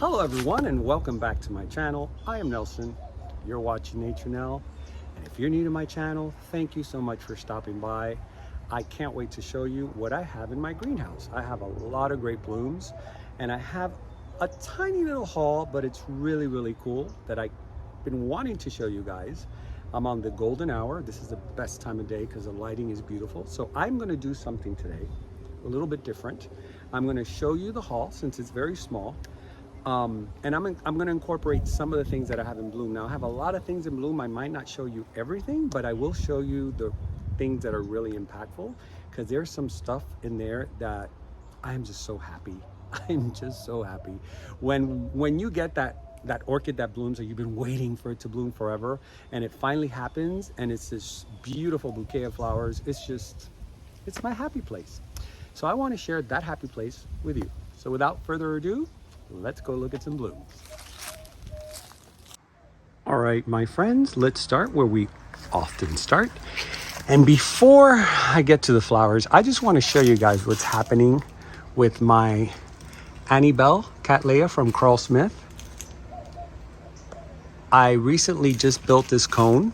Hello everyone and welcome back to my channel. I am Nelson. You're watching Nature Nell. And if you're new to my channel, thank you so much for stopping by. I can't wait to show you what I have in my greenhouse. I have a lot of great blooms and I have a tiny little haul, but it's really cool that I've been wanting to show you guys. I'm on the golden hour. This is the best time of day because the lighting is beautiful. So I'm going to do something today a little bit different. I'm going to show you the haul since it's very small. And I'm going to incorporate some of the things that I have in bloom. Now I have a lot of things in bloom. I might not show you everything, but I will show you the things that are really impactful because there's some stuff in there that I'm just so happy. I'm just so happy. When you get that orchid that blooms or you've been waiting for it to bloom forever and it finally happens and it's this beautiful bouquet of flowers, it's my happy place. So I want to share that happy place with you. So without further ado, let's go look at some blooms. All right, my friends, let's start where we often start. And before I get to the flowers, I just want to show you guys what's happening with my Annabelle Cattleya from Krull-Smith. I recently just built this cone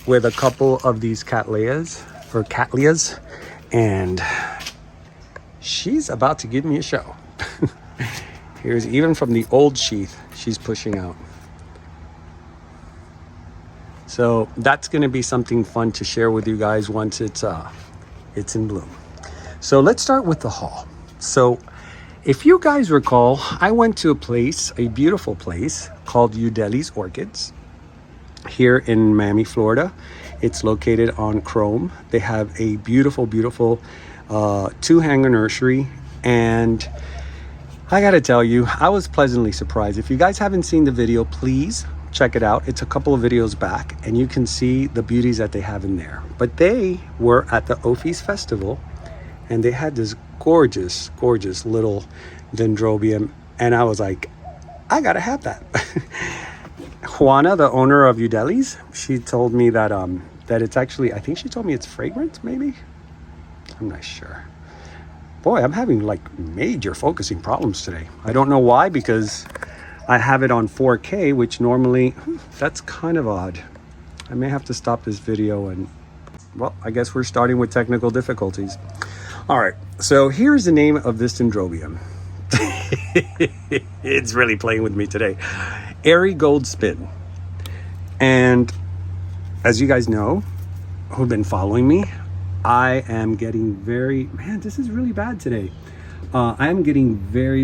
with a couple of these Cattleyas, and she's about to give me a show. Here's even from the old sheath, she's pushing out. So that's going to be something fun to share with you guys once it's in bloom. So let's start with the haul. So if you guys recall, I went to a beautiful place called Judelis Orchids here in Miami, Florida. It's located on Krome. They have a beautiful 2-hanger nursery, and I gotta tell you, I was pleasantly surprised. If you guys haven't seen the video, please check it out. It's a couple of videos back and you can see the beauties that they have in there. But they were at the Ophies Festival and they had this gorgeous little dendrobium, and I was like, I gotta have that. Juana, the owner of Judelis, she told me that it's actually, I think she told me it's fragrant, maybe? I'm not sure. Boy, I'm having like major focusing problems today. I don't know why, because I have it on 4K, which normally, that's kind of odd. I may have to stop this video and, well, I guess we're starting with technical difficulties. All right, so here's the name of this dendrobium. It's really playing with me today. Airy Gold Spin. And as you guys know, who've been following me, I am getting man, this is really bad today. I am getting very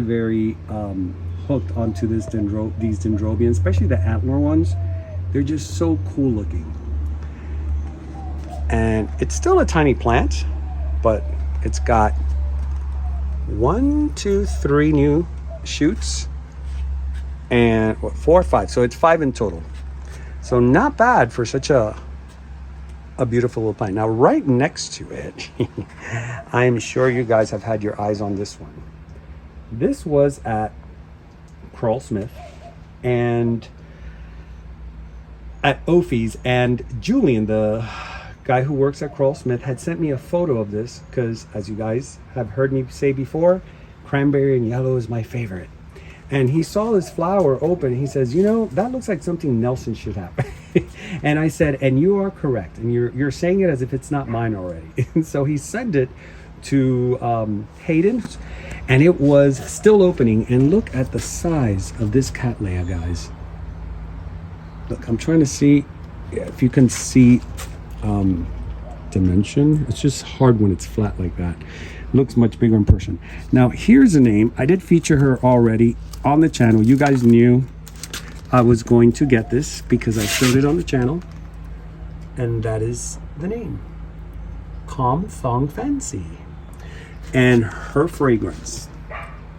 hooked onto these dendrobiums, especially the antler ones. They're just so cool looking. And it's still a tiny plant, but it's got 1, 2, 3 new shoots and 4 or 5. So it's 5 in total. So not bad for such a beautiful little plant. Now right next to it, I am sure you guys have had your eyes on this one. This was at Krull-Smith and at Ophies, and Julian, the guy who works at Krull-Smith, had sent me a photo of this because, as you guys have heard me say before, cranberry and yellow is my favorite. And he saw this flower open. He says, you know, that looks like something Nelson should have. And I said, and you are correct. And you're saying it as if it's not mine already. And so he sent it to Hayden, and it was still opening. And look at the size of this Cattleya, guys. Look, I'm trying to see if you can see dimension. It's just hard when it's flat like that. Looks much bigger in person. Now here's a name. I did feature her already on the channel. You guys knew I was going to get this because I showed it on the channel, and that is the name, Calm Thong Fancy. And her fragrance,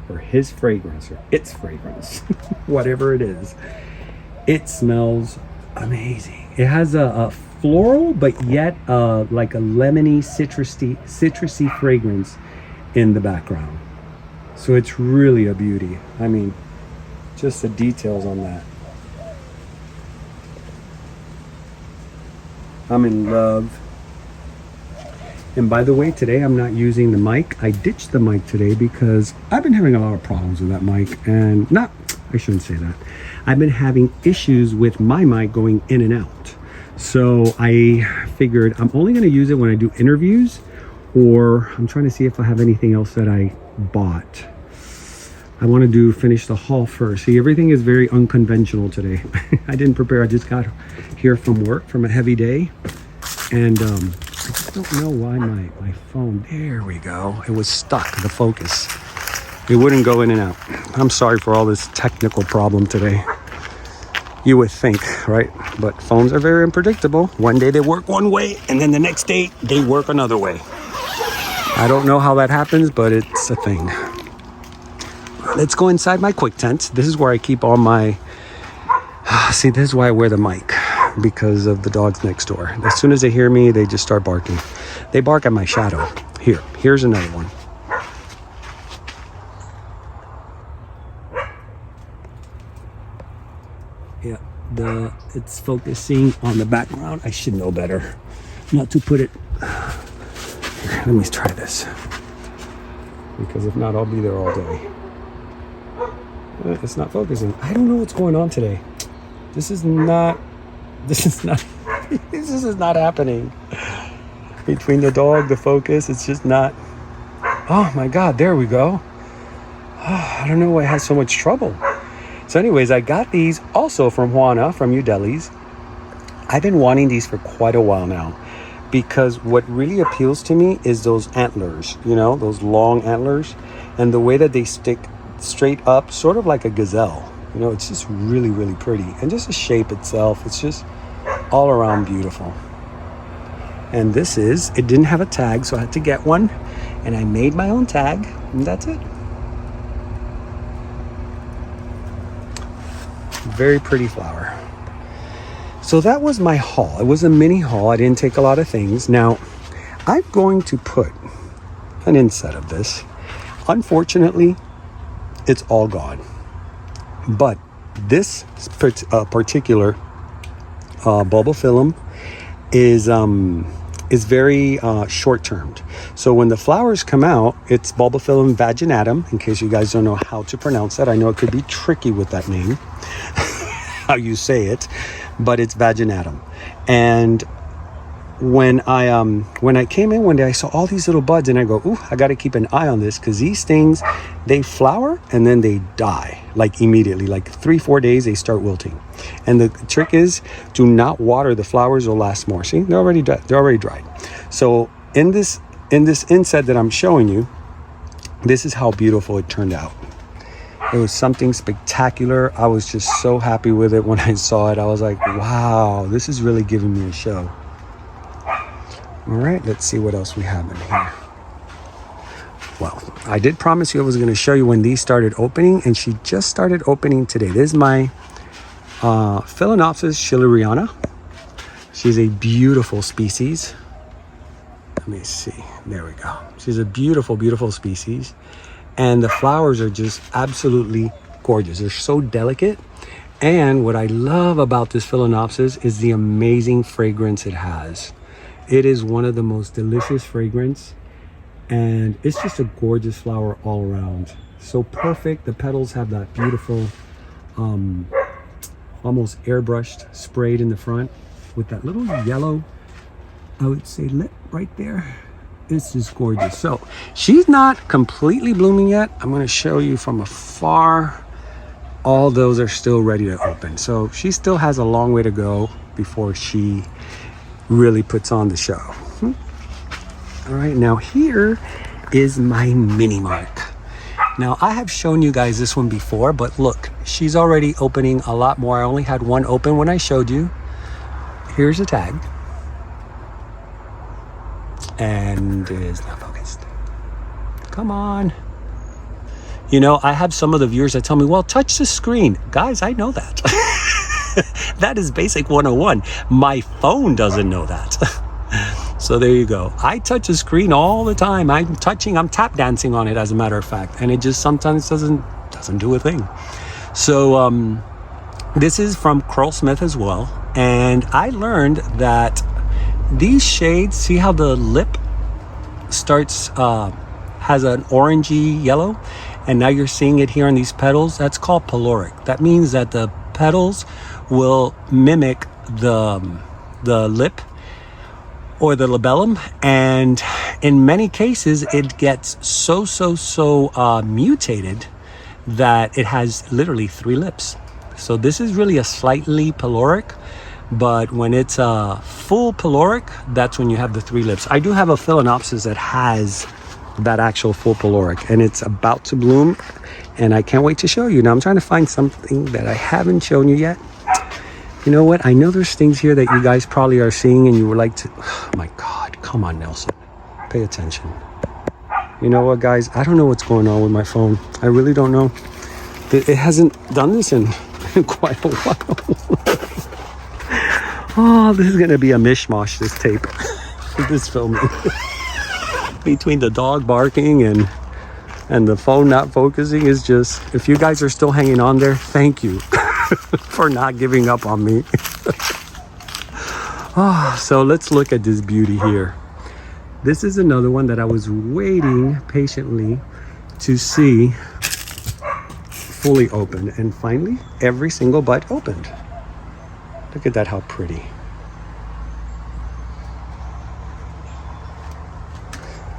or his fragrance, or its fragrance, whatever it is, it smells amazing. It has a floral, but yet like a lemony, citrusy fragrance in the background. So it's really a beauty. I mean, just the details on that. I'm in love. And by the way, today I'm not using the mic. I ditched the mic today because I've been having a lot of problems with that mic, and not I shouldn't say that. I've been having issues with my mic going in and out. So I figured I'm only going to use it when I do interviews, or I'm trying to see if I have anything else that I bought. I want to finish the haul first. See, everything is very unconventional today. I didn't prepare. I just got here from work from a heavy day. And I just don't know why my phone, there we go. It was stuck, the focus. It wouldn't go in and out. I'm sorry for all this technical problem today. You would think, right? But phones are very unpredictable. One day they work one way, and then the next day they work another way. I don't know how that happens, but it's a thing. Let's go inside my quick tent. This is where I keep all my... See, this is why I wear the mic, because of the dogs next door. As soon as they hear me, they just start barking. They bark at my shadow. Here's another one. Yeah, it's focusing on the background. I should know better not to put it. Here, let me try this, because if not, I'll be there all day. It's not focusing. I don't know what's going on today. This is not happening. Between the dog, the focus, it's just not. Oh my God, there we go. Oh, I don't know why it has so much trouble. So anyways, I got these also from Juana, from Judelis. I've been wanting these for quite a while now, because what really appeals to me is those antlers, you know, those long antlers, and the way that they stick straight up, sort of like a gazelle. You know, it's just really, really pretty. And just the shape itself, it's just all around beautiful. And this is, it didn't have a tag, so I had to get one. And I made my own tag, and that's it. Very pretty flower. So that was my haul. It was a mini haul. I didn't take a lot of things. Now, I'm going to put an inset of this. Unfortunately, it's all gone. But this particular bulbophyllum is very short-termed. So when the flowers come out, it's bulbophyllum vaginatum, in case you guys don't know how to pronounce that. I know it could be tricky with that name, how you say it, but it's vaginatum. And when I came in one day, I saw all these little buds, and I go, ooh, I got to keep an eye on this, because these things, they flower and then they die, like immediately, like 3-4 days, they start wilting. And the trick is, do not water the flowers, will last more. See, they're already dried. So in this inset that I'm showing you, this is how beautiful it turned out. It was something spectacular. I was just so happy with it when I saw it. I was like, wow, this is really giving me a show. All right, let's see what else we have in here. Well, I did promise you I was going to show you when these started opening, and she just started opening today. This is my Phalaenopsis schilleriana. She's a beautiful species. Let me see. There we go. She's a beautiful, beautiful species. And the flowers are just absolutely gorgeous. They're so delicate. And what I love about this Phalaenopsis is the amazing fragrance it has. It is one of the most delicious fragrance, and it's just a gorgeous flower all around. So perfect. The petals have that beautiful, almost airbrushed, sprayed in the front with that little yellow, I would say, lip right there. It's just gorgeous. So she's not completely blooming yet. I'm going to show you from afar. All those are still ready to open. So she still has a long way to go before she really puts on the show. All right, now here is my mini mark. Now I have shown you guys this one before, but look, she's already opening a lot more. I only had one open when I showed you. Here's a tag, and it is not focused. Come on. You know, I have some of the viewers that tell me, well, touch the screen. Guys, I know that. That is basic 101. My phone doesn't know that. So there you go. I touch the screen all the time. I'm tap dancing on it, as a matter of fact. And it just sometimes doesn't do a thing. So this is from Krull-Smith as well. And I learned that these shades, see how the lip starts, has an orangey yellow? and now you're seeing it here on these petals. That's called peloric. That means that the petals will mimic the lip or the labellum, and in many cases it gets so mutated that it has literally 3 lips. So this is really a slightly peloric, but when it's a full peloric, that's when you have the 3 lips. I do have a phalaenopsis that has that actual full peloric, and it's about to bloom, and I can't wait to show you. Now I'm trying to find something that I haven't shown you yet. You know what? I know there's things here that you guys probably are seeing and you would like to... Oh my God, come on, Nelson. Pay attention. You know what, guys? I don't know what's going on with my phone. I really don't know. It hasn't done this in quite a while. Oh, this is going to be a mishmash, this tape. This filming. Between the dog barking and the phone not focusing is just... If you guys are still hanging on there, thank you. For not giving up on me. Oh, so let's look at this beauty here. This is another one that I was waiting patiently to see fully open, and finally every single bud opened. Look at that, how pretty.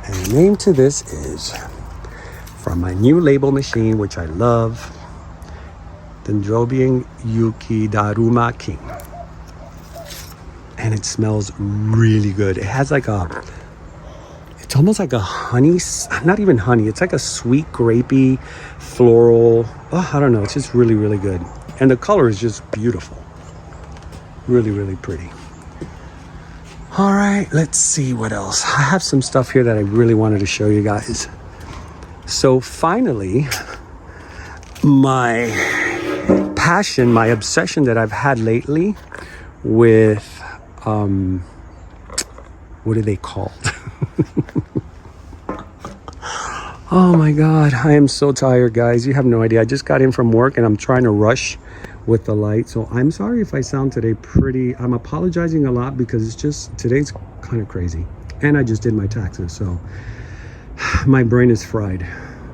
And the name to this is, from my new label machine, which I love, Dendrobium Yukidaruma King. And it smells really good. It has like a, it's almost like a honey, not even honey, it's like a sweet grapey floral. Oh, I don't know, it's just really, really good. And the color is just beautiful. Really, really pretty. All right, let's see what else. I have some stuff here that I really wanted to show you guys. So finally, my passion, my obsession that I've had lately with, what are they called? Oh my God, I am so tired, guys. You have no idea. I just got in from work and I'm trying to rush with the light. So I'm sorry if I sound today pretty, I'm apologizing a lot because it's just, today's kind of crazy. And I just did my taxes, so my brain is fried.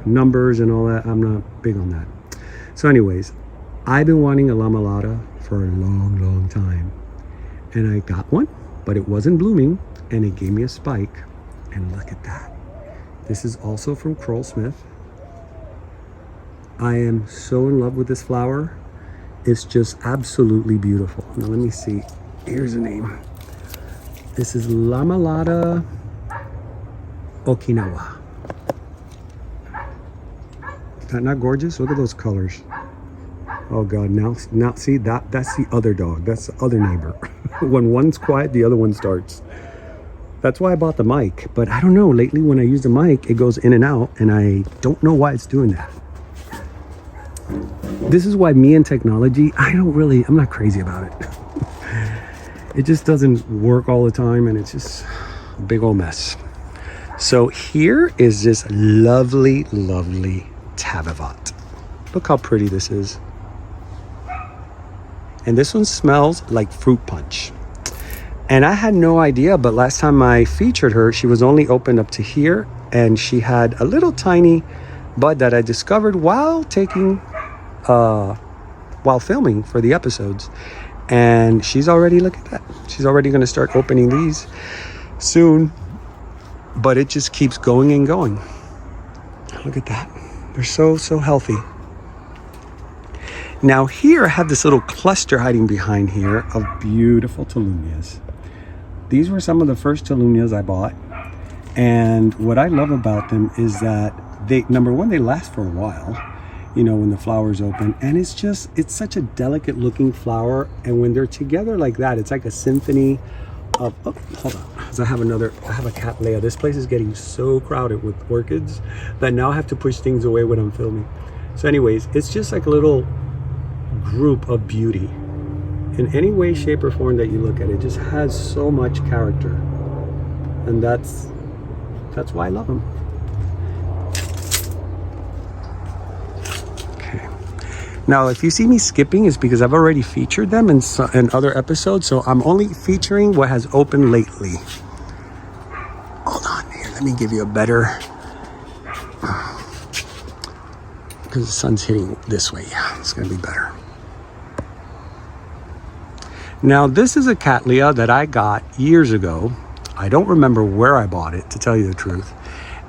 Numbers and all that, I'm not big on that. So anyways, I've been wanting a Lamellata for a long, long time. And I got one, but it wasn't blooming, and it gave me a spike. And look at that. This is also from Krull-Smith. I am so in love with this flower. It's just absolutely beautiful. Now let me see. Here's the name. This is Lamellata Okinawa. Is that not gorgeous? Look at those colors. Oh God, now see, that's the other dog. That's the other neighbor. When one's quiet, the other one starts. That's why I bought the mic. But I don't know, lately when I use the mic, it goes in and out, and I don't know why it's doing that. This is why me and technology, I'm not crazy about it. It just doesn't work all the time, and it's just a big old mess. So here is this lovely, lovely Tavivat. Look how pretty this is. And this one smells like fruit punch. And I had no idea, but last time I featured her, she was only opened up to here, and she had a little tiny bud that I discovered while filming for the episodes. And she's already, look at that, she's already going to start opening these soon. But it just keeps going and going. Look at that. They're so healthy. Now here I have this little cluster hiding behind here of beautiful Tulumias. These were some of the first Tulumias I bought. And what I love about them is that they, number one, they last for a while, you know, when the flowers open. And it's such a delicate looking flower. And when they're together like that, it's like a symphony of, oh, hold on. Because I have a Cattleya. This place is getting so crowded with orchids that now I have to push things away when I'm filming. So anyways, it's just like a little group of beauty. In any way, shape, or form that you look at it, just has so much character. And that's why I love them. Okay. Now, if you see me skipping, it's because I've already featured them in other episodes, so I'm only featuring what has opened lately. Hold on here, let me give you a better... because the sun's hitting this way. Yeah, it's gonna be better. Now this is a Cattleya that I got years ago. I don't remember where I bought it, to tell you the truth.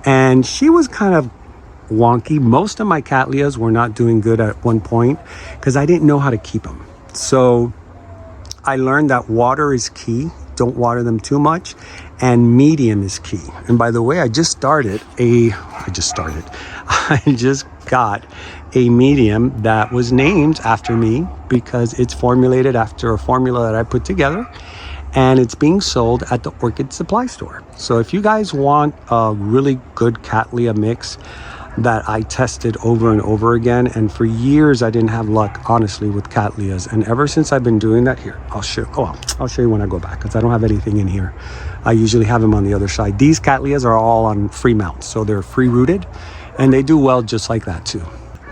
And she was kind of wonky. Most of my Cattleyas were not doing good at one point because I didn't know how to keep them. So I learned that water is key. Don't water them too much, and medium is key. And by the way, I just got a medium that was named after me because it's formulated after a formula that I put together, and it's being sold at the Orchid supply store. So if you guys want a really good Cattleya mix that I tested over and over again, and for years I didn't have luck, honestly, with Cattleyas, and ever since I've been doing that, here, I'll show you when I go back, because I don't have anything in here. I usually have them on the other side. These Cattleyas are all on free mounts, so they're free rooted, and they do well just like that too.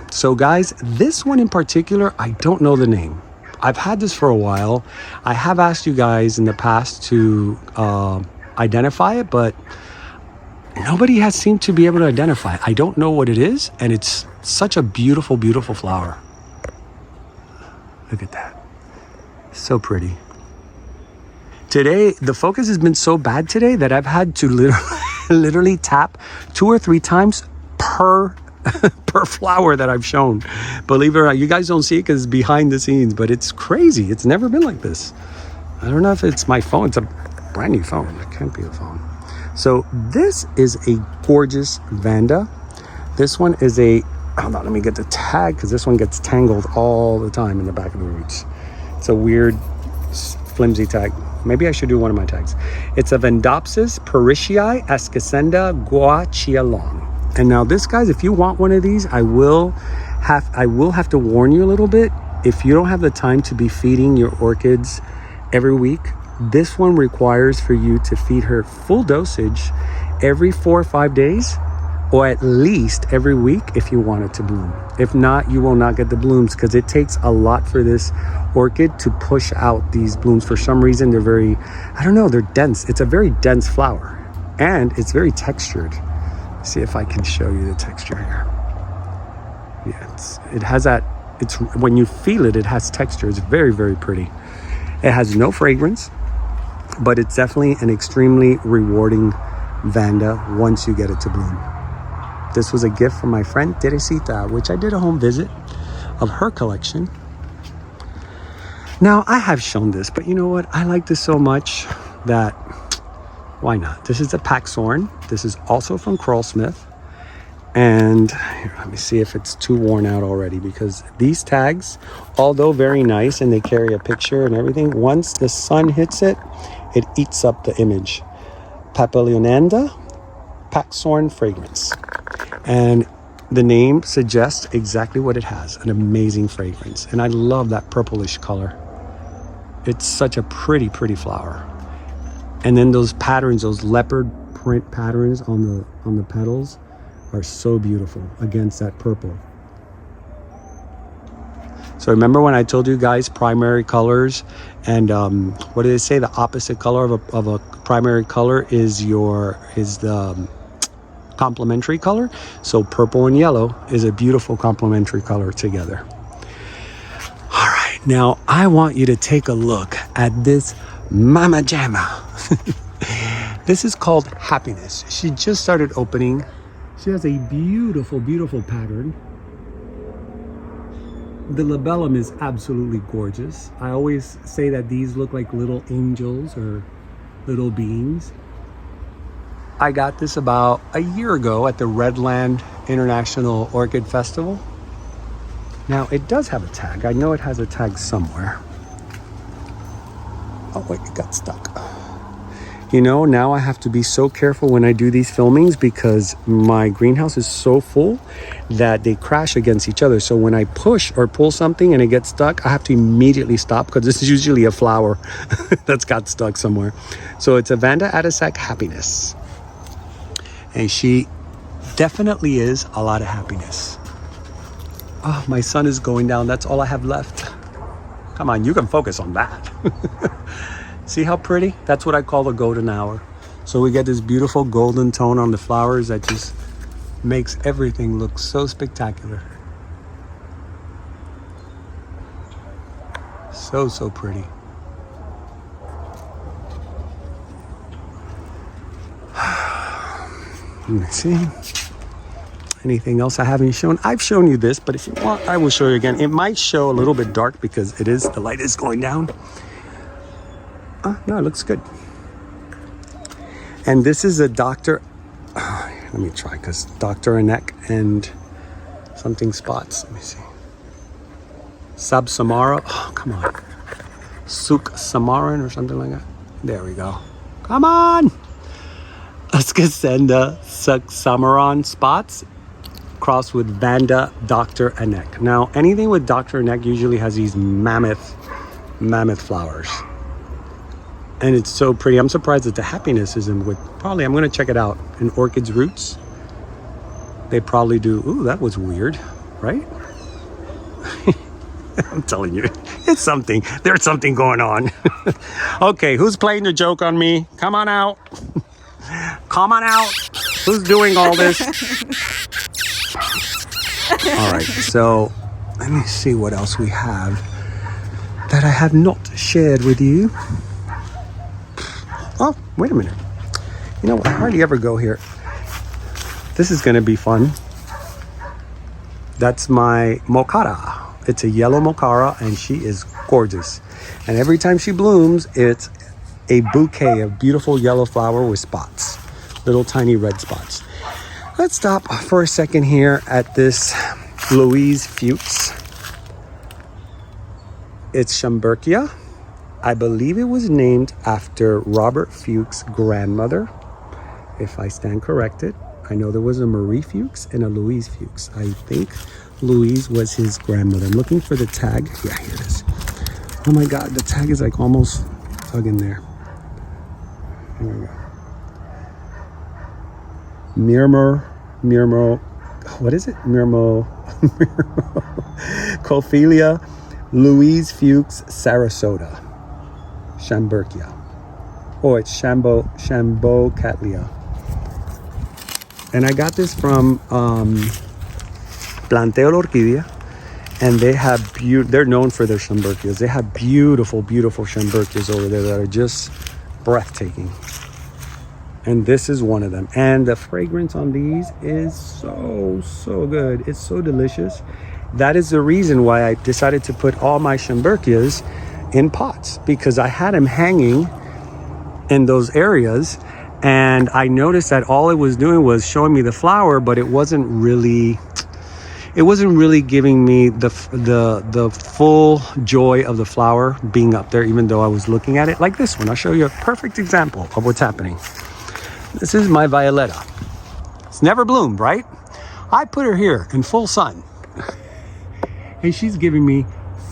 So guys, this one in particular, I don't know the name. I've had this for a while. I have asked you guys in the past to identify it, but nobody has seemed to be able to identify it. I don't know what it is, and it's such a beautiful, beautiful flower. Look at that. So pretty. Today, the focus has been so bad today that I've had to literally tap 2 or 3 times per flower that I've shown. Believe it or not, you guys don't see it because it's behind the scenes, but it's crazy. It's never been like this. I don't know if it's my phone. It's a brand new phone. It can't be the phone. So this is a gorgeous Vanda. This one is a, hold on, let me get the tag because this one gets tangled all the time in the back of the roots. It's a weird flimsy tag. Maybe I should do one of my tags. It's a Vendopsis Parishii Escasenda Guachialong. And now this, guys, if you want one of these, I will have to warn you a little bit. If you don't have the time to be feeding your orchids every week, this one requires for you to feed her full dosage every 4 or 5 days, or at least every week if you want it to bloom. If not, you will not get the blooms because it takes a lot for this orchid to push out these blooms. For some reason, they're very, I don't know, they're dense. It's a very dense flower, and it's very textured. Let's see if I can show you the texture here. Yeah, it has that, it's when you feel it, it has texture. It's very, very pretty. It has no fragrance, but it's definitely an extremely rewarding Vanda once you get it to bloom. This was a gift from my friend Teresita, which I did a home visit of her collection. Now, I have shown this, but you know what? I like this so much that why not? This is a Paxorn. This is also from Krull-Smith. And here, let me see if it's too worn out already, because these tags, although very nice and they carry a picture and everything, once the sun hits it, it eats up the image. Papilionanda Paxorn fragrance. And the name suggests exactly what it has, an amazing fragrance. And I love that purplish color. It's such a pretty, pretty flower. And then those patterns, those leopard print patterns on the petals are so beautiful against that purple. So remember when I told you guys primary colors, and what did they say? The opposite color of a primary color is the complementary color. So purple and yellow is a beautiful complementary color together. All right, now I want you to take a look at this Mama Jamma. This is called Happiness. She just started opening. She has a beautiful, beautiful pattern. The labellum is absolutely gorgeous. I always say that these look like little angels or little beings. I got this about a year ago at the Redland International Orchid Festival. Now, it does have a tag. I know it has a tag somewhere. Oh wait, it got stuck. You know, now I have to be so careful when I do these filmings because my greenhouse is so full that they crash against each other. So when I push or pull something and it gets stuck, I have to immediately stop because this is usually a flower that's got stuck somewhere. So it's a Vanda Atasac Happiness. And she definitely is a lot of happiness. Oh, my sun is going down. That's all I have left. Come on, you can focus on that. See how pretty? That's what I call the golden hour. So we get this beautiful golden tone on the flowers that just makes everything look so spectacular. So, so pretty. Let me see. Anything else I haven't shown? I've shown you this, but if you want, I will show you again. It might show a little bit dark because the light is going down. No, it looks good. And this is a Dr. Let me try, because Dr. Anek and something spots. Let me see. Sub Samara. Oh, come on. Suk Samaran or something like that. There we go. Come on. Ascasenda Suk Samaran spots crossed with Vanda Dr. Anek. Now, anything with Dr. Anek usually has these mammoth flowers. And it's so pretty. I'm surprised that the happiness isn't with, probably, I'm going to check it out. In Orchid's roots, they probably do. Ooh, that was weird, right? I'm telling you, it's something. There's something going on. Okay, who's playing the joke on me? Come on out. Come on out. Who's doing all this? All right, so let me see what else we have that I have not shared with you. Oh, wait a minute. You know, I hardly ever go here. This is going to be fun. That's my mocara. It's a yellow mocara, and she is gorgeous. And every time she blooms, it's a bouquet of beautiful yellow flower with spots, little tiny red spots. Let's stop for a second here at this Louise Fuchs. It's Shomburgia. I believe it was named after Robert Fuchs' grandmother, if I stand corrected. I know there was a Marie Fuchs and a Louise Fuchs. I think Louise was his grandmother. I'm looking for the tag. Yeah, here it is. Oh my God, the tag is like almost dug in there. Here we go. Mirmo, what is it? Cophelia Louise Fuchs Sarasota. Shomburgia. Oh, it's Shambo Cattleya. And I got this from Planteo Orquídea, and they have they're known for their Shomburgias. They have beautiful, beautiful Shomburgias over there that are just breathtaking. And this is one of them. And the fragrance on these is so, so good. It's so delicious. That is the reason why I decided to put all my Shomburgias in pots, because I had them hanging in those areas, and I noticed that all it was doing was showing me the flower, but it wasn't really giving me the full joy of the flower being up there, even though I was looking at it. Like this one, I'll show you a perfect example of what's happening. This is my Violetta. It's never bloomed, right? I put her here in full sun, and she's giving me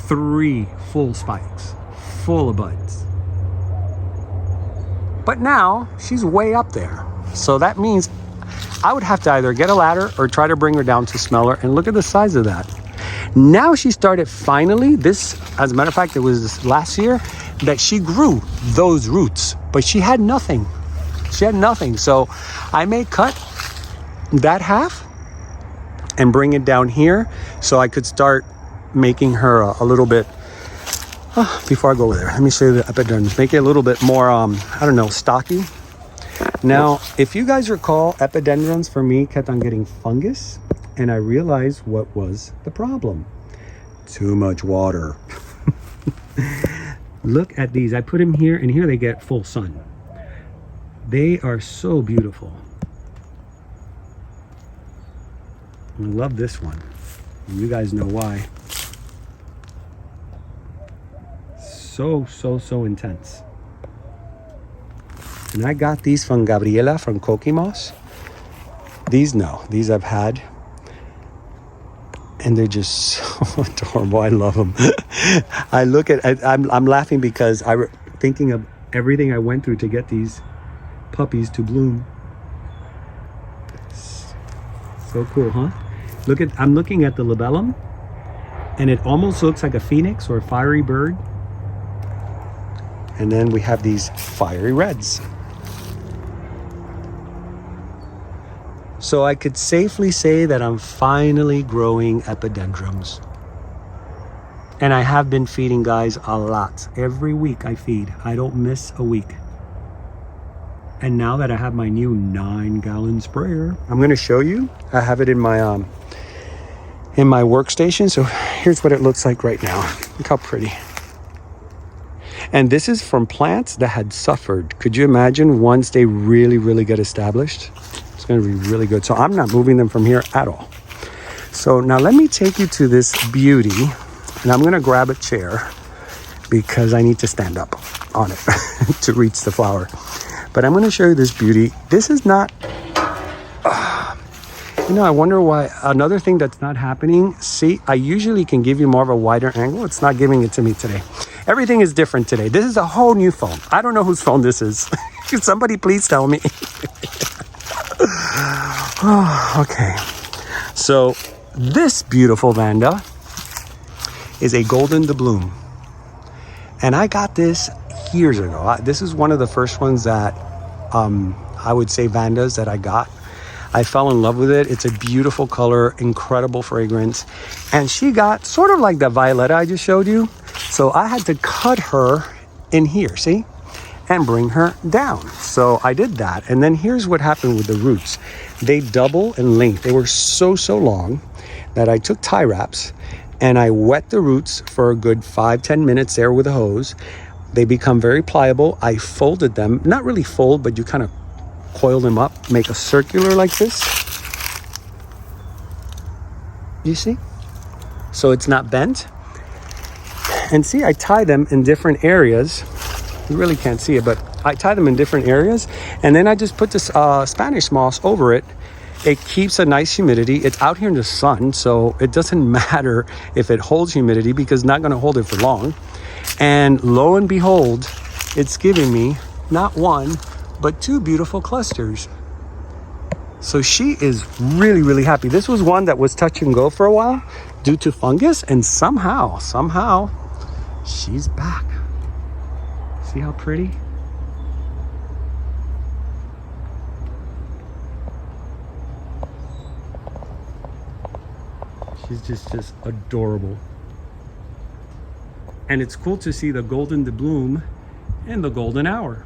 3 full spikes, full of buds. But now she's way up there. So that means I would have to either get a ladder or try to bring her down to smell her. And look at the size of that. Now she started finally, this, as a matter of fact, it was last year that she grew those roots, but she had nothing. She had nothing. So I may cut that half and bring it down here so I could start making her a little bit, before I go over there, let me show you the epidendrums. Make it a little bit more, I don't know, stocky. Now, if you guys recall, epidendrums for me kept on getting fungus, and I realized what was the problem. Too much water. Look at these. I put them here, and here they get full sun. They are so beautiful. I love this one. And you guys know why. So intense. And I got these from Gabriela from Coquimos. These I've had. And they're just so adorable. I love them. I'm laughing because I'm thinking of everything I went through to get these puppies to bloom. So cool, huh? I'm looking at the labellum, and it almost looks like a phoenix or a fiery bird. And then we have these fiery reds. So I could safely say that I'm finally growing epidendrums. And I have been feeding, guys, a lot. Every week I feed. I don't miss a week. And now that I have my new 9-gallon sprayer, I'm going to show you. I have it in my workstation. So here's what it looks like right now. Look how pretty. And this is from plants that had suffered. Could you imagine once they really get established? It's going to be really good. So I'm not moving them from here at all. So now let me take you to this beauty. And I'm going to grab a chair because I need to stand up on it to reach the flower. But I'm going to show you this beauty. This is not, you know, I wonder why. Another thing that's not happening. See, I usually can give you more of a wider angle. It's not giving it to me today. Everything is different today. This is a whole new phone. I don't know whose phone this is. Can somebody please tell me? Oh, okay. So this beautiful Vanda is a golden doubloon. And I got this years ago. This is one of the first ones that I would say Vandas that I got. I fell in love with it. It's a beautiful color, incredible fragrance. And she got sort of like the Violetta I just showed you. So I had to cut her in here, see? And bring her down. So I did that. And then here's what happened with the roots. They double in length. They were so long that I took tie wraps and I wet the roots for a good 5-10 minutes there with a hose. They become very pliable. I folded them, not really fold, but you kind of coil them up, make a circular like this. You see? So it's not bent. And see, I tie them in different areas. You really can't see it, but I tie them in different areas. And then I just put this Spanish moss over it. It keeps a nice humidity. It's out here in the sun, so it doesn't matter if it holds humidity because it's not going to hold it for long. And lo and behold, it's giving me not one, but 2 beautiful clusters. So she is really happy. This was one that was touch and go for a while due to fungus, and somehow, she's back. See how pretty? She's just adorable. And it's cool to see the golden doubloon and the golden hour.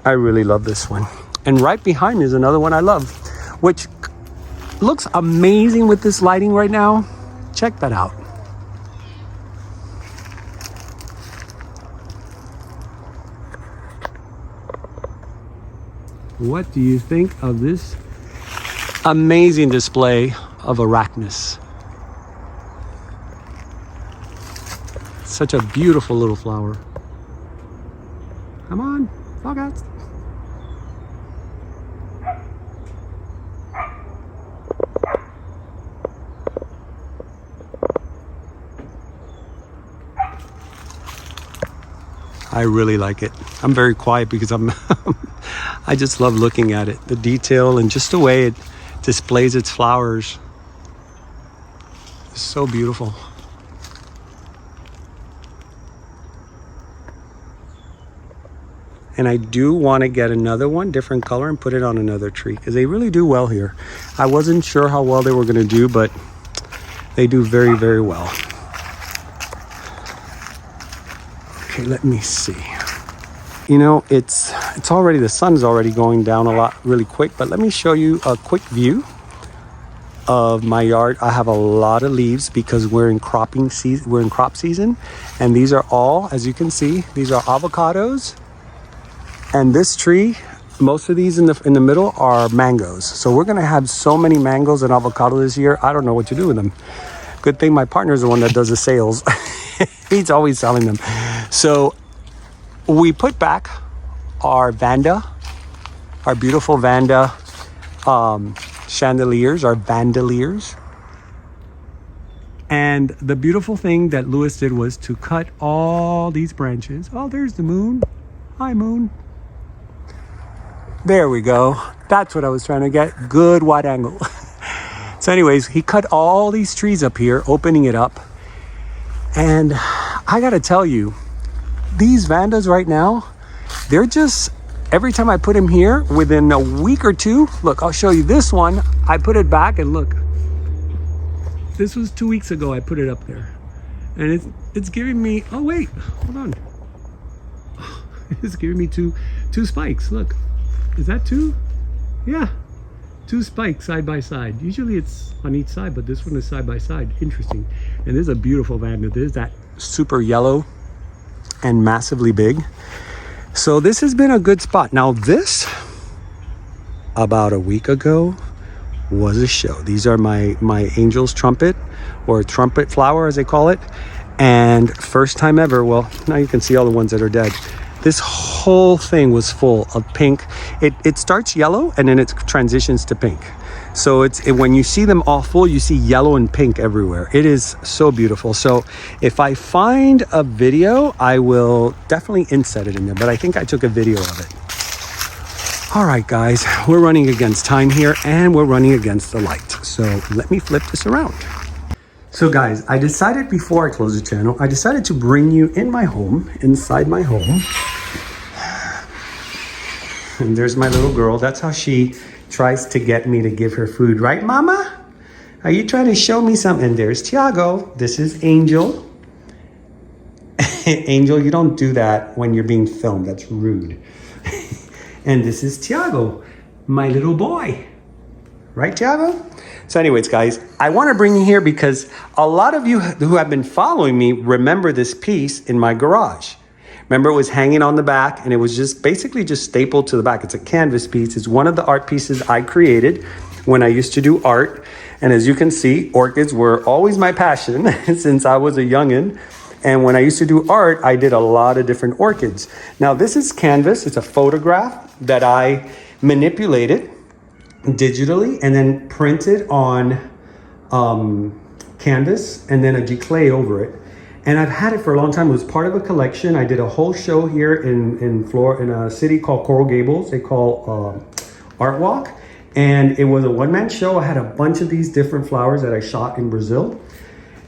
I really love this one. And right behind me is another one I love, which looks amazing with this lighting right now. Check that out. What do you think of this amazing display of Arachnus? Such a beautiful little flower. Come on, doggos. I really like it. I'm very quiet because I just love looking at it. The detail and just the way it displays its flowers. It's so beautiful. And I do want to get another one, different color, and put it on another tree because they really do well here. I wasn't sure how well they were going to do, but they do very well. Okay, let me see. You know, it's already, the sun's already going down a lot really quick, but let me show you a quick view of my yard. I have a lot of leaves because we're in cropping season, we're in crop season, and these are all, as you can see, these are avocados. And this tree, most of these in the middle are mangoes. So we're gonna have so many mangoes and avocado this year. I don't know what to do with them. Good thing my partner is the one that does the sales. He's always selling them. So we put back our Vanda, our beautiful Vanda chandeliers, our vandaliers. And the beautiful thing that Lewis did was to cut all these branches. Oh, there's the moon. Hi, moon. There we go. That's what I was trying to get. Good wide angle. So anyways, he cut all these trees up here, opening it up. And I gotta tell you, these Vandas right now, they're just every time I put him here, within a week or two, look, I'll show you this one. I put it back and look, this was 2 weeks ago I put it up there. And it's giving me, oh wait, hold on. It's giving me two spikes, look. Is that two? Yeah, 2 spikes side by side. Usually it's on each side, but this one is side by side. Interesting. And this is a beautiful Vanda. This is that super yellow and massively big. So this has been a good spot. Now this, about a week ago, was a show. These are my angel's trumpet, or trumpet flower as they call it. And first time ever, well, now you can see all the ones that are dead. This whole thing was full of pink. It starts yellow and then it transitions to pink. So when you see them all full, you see yellow and pink everywhere. It is so beautiful. So if I find a video, I will definitely insert it in there, but I think I took a video of it. All right, guys, we're running against time here and we're running against the light. So let me flip this around. So guys, I decided before I close the channel, I decided to bring you in my home, inside my home. And there's my little girl. That's how she tries to get me to give her food. Right, Mama? Are you trying to show me something? And there's Tiago. This is Angel. Angel, you don't do that when you're being filmed. That's rude. And this is Tiago, my little boy. Right, Tiago? So anyways, guys, I want to bring you here because a lot of you who have been following me remember this piece in my garage. Remember, it was hanging on the back and it was just basically just stapled to the back. It's a canvas piece. It's one of the art pieces I created when I used to do art. And as you can see, orchids were always my passion since I was a youngin'. And when I used to do art, I did a lot of different orchids. Now this is canvas. It's a photograph that I manipulated digitally and then printed on canvas and then a declay over it. And I've had it for a long time. It was part of a collection. I did a whole show here in a city called Coral Gables. They call Art Walk. And it was a one-man show. I had a bunch of these different flowers that I shot in Brazil.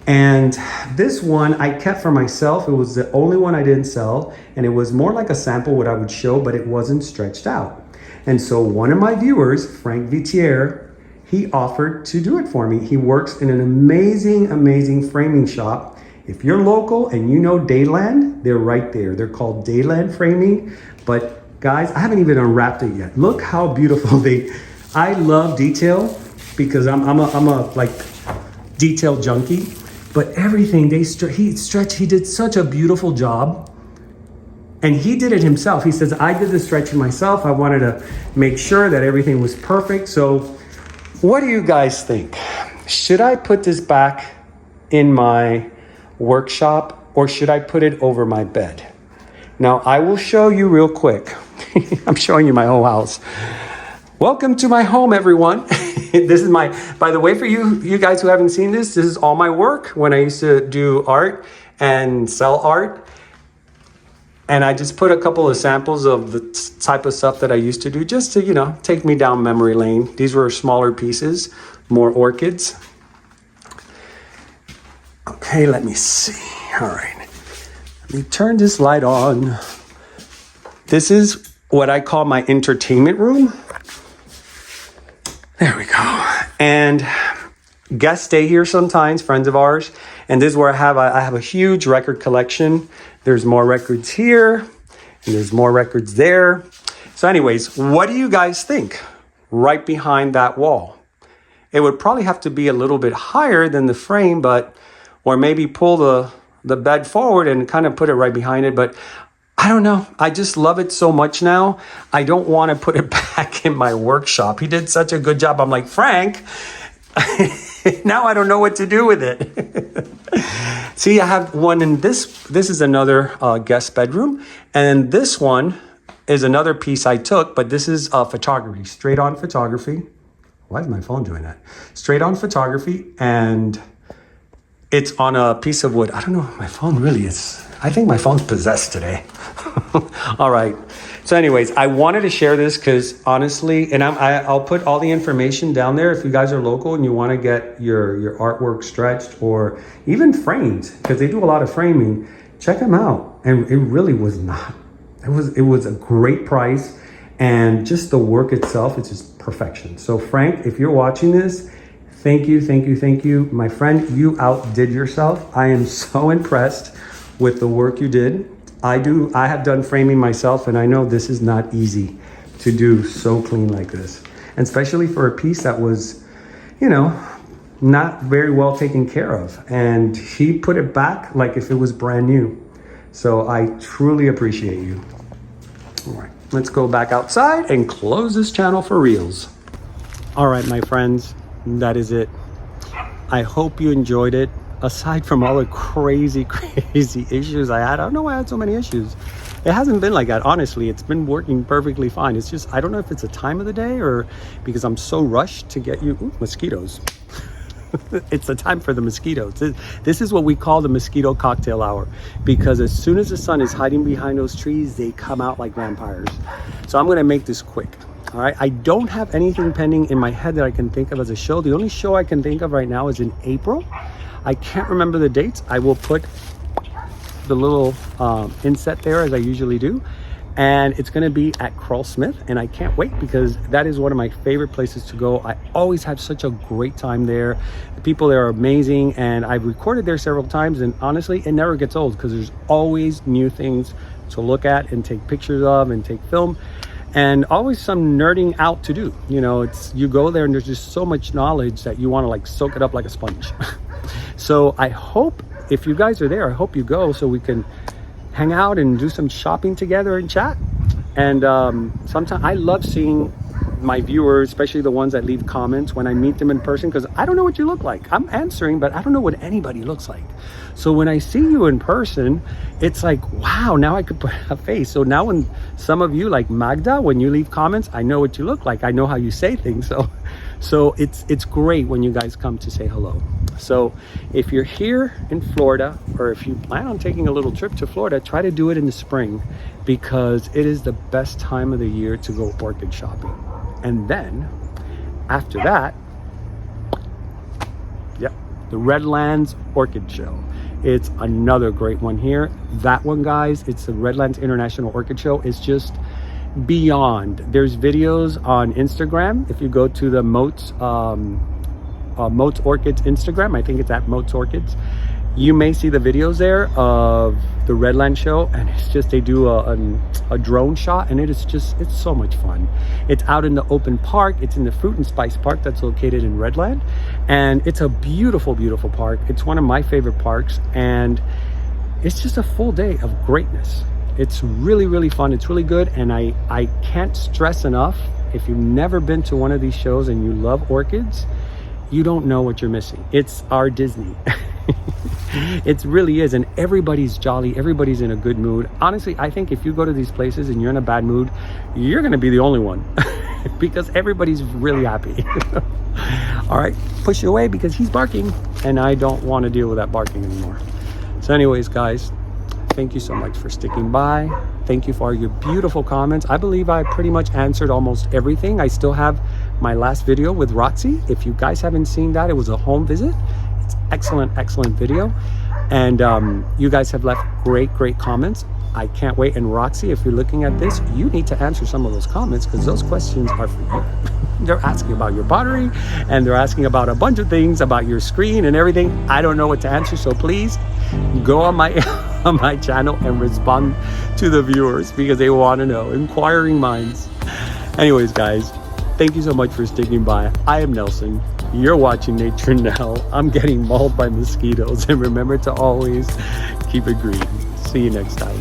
And this one I kept for myself. It was the only one I didn't sell. And it was more like a sample what I would show, but it wasn't stretched out. And so one of my viewers, Frank Vitier, he offered to do it for me. He works in an amazing, amazing framing shop. If you're local and you know Dayland, they're right there. They're called Dayland Framing. But guys, I haven't even unwrapped it yet. Look how beautiful I love detail because I'm a like detail junkie. But everything he did such a beautiful job. And he did it himself. He says, I did the stretching myself. I wanted to make sure that everything was perfect. So what do you guys think? Should I put this back in my workshop or should I put it over my bed? Now I will show you real quick. I'm showing you my whole house. Welcome to my home, everyone. This is by the way, for you guys who haven't seen this is all my work when I used to do art and sell art. And I just put a couple of samples of the type of stuff that I used to do just to, you know, take me down memory lane. These were smaller pieces, more orchids. Okay, let me see. All right, let me turn this light on. This is what I call my entertainment room. There we go. And guests stay here sometimes, friends of ours. And this is where I have a huge record collection. There's more records here and there's more records there. So anyways, what do you guys think right behind that wall? It would probably have to be a little bit higher than the frame, or maybe pull the bed forward and kind of put it right behind it. But I don't know. I just love it so much now. I don't want to put it back in my workshop. He did such a good job. I'm like, Frank, now I don't know what to do with it. See, I have one in this. This is another guest bedroom. And this one is another piece I took, but this is photography, straight on photography. Why is my phone doing that? Straight on photography. And it's on a piece of wood. I don't know if my phone really is. I think my phone's possessed today. All right. So anyways, I wanted to share this because honestly, and I'll put all the information down there if you guys are local and you want to get your artwork stretched or even framed, because they do a lot of framing. Check them out. And it really was not. It was a great price. and just the work itself is just perfection. So Frank, if you're watching this, thank you, thank you, thank you. My friend, you outdid yourself. I am so impressed with the work you did. I have done framing myself, and I know this is not easy to do so clean like this. And especially for a piece that was, you know, not very well taken care of. And he put it back like if it was brand new. So I truly appreciate you. All right, let's go back outside and close this channel for reals. All right, my friends, that is it. I hope you enjoyed it. Aside from all the crazy issues I had, I don't know why I had so many issues. It hasn't been like that, honestly. It's been working perfectly fine. It's just, I don't know if it's a time of the day or because I'm so rushed to get you, ooh, mosquitoes. It's the time for the mosquitoes. This is what we call the mosquito cocktail hour, because as soon as the sun is hiding behind those trees, they come out like vampires. So I'm gonna make this quick. All right, I don't have anything pending in my head that I can think of as a show. The only show I can think of right now is in April. I can't remember the dates. I will put the little inset there as I usually do. And it's gonna be at Krull-Smith, and I can't wait because that is one of my favorite places to go. I always have such a great time there. The people there are amazing, and I've recorded there several times, and honestly, it never gets old because there's always new things to look at and take pictures of and take film, and always some nerding out to do. You know, it's, you go there and there's just so much knowledge that you wanna like soak it up like a sponge. So I hope, if you guys are there, I hope you go so we can hang out and do some shopping together and chat. And sometimes I love seeing my viewers, especially the ones that leave comments when I meet them in person, because I don't know what you look like. I'm answering, but I don't know what anybody looks like. So when I see you in person, it's like, wow, now I could put a face. So now when some of you, like Magda, when you leave comments, I know what you look like. I know how you say things. So it's great when you guys come to say hello. So if you're here in Florida, or if you plan on taking a little trip to Florida, try to do it in the spring, because it is the best time of the year to go orchid shopping. And then after that, yep, the Redlands Orchid Show. It's another great one here. That one, guys, it's the Redlands International Orchid Show. It's just beyond. There's videos on Instagram. If you go to the Moats Orchids Instagram, I think it's at Moats Orchids, you may see the videos there of the Redland show, and it's just, they do a drone shot, and it's so much fun. It's out in the open park. It's in the Fruit and Spice Park that's located in Redland, and it's a beautiful park. It's one of my favorite parks, and it's just a full day of greatness. It's really fun. It's really good, and I can't stress enough, if you've never been to one of these shows and you love orchids, you don't know what you're missing. It's our Disney. It really is, and everybody's jolly, everybody's in a good mood. Honestly, I think if you go to these places and you're in a bad mood, you're gonna be the only one because everybody's really happy. All right, push it away because he's barking, and I don't want to deal with that barking anymore. So anyways, guys, thank you so much for sticking by. Thank you for your beautiful comments. I believe I pretty much answered almost everything. I still have my last video with Roxy. If you guys haven't seen that, it was a home visit. It's excellent video, and you guys have left great comments. I can't wait. And Roxy, if you're looking at this, you need to answer some of those comments, because those questions are for you. They're asking about your pottery, and they're asking about a bunch of things about your screen and everything. I don't know what to answer, so please go on my on my channel and respond to the viewers, because they want to know. Inquiring minds. Anyways, guys, thank you so much for sticking by. I am Nelson. You're watching Nature Now. I'm getting mauled by mosquitoes, and remember to always keep it green. See you next time.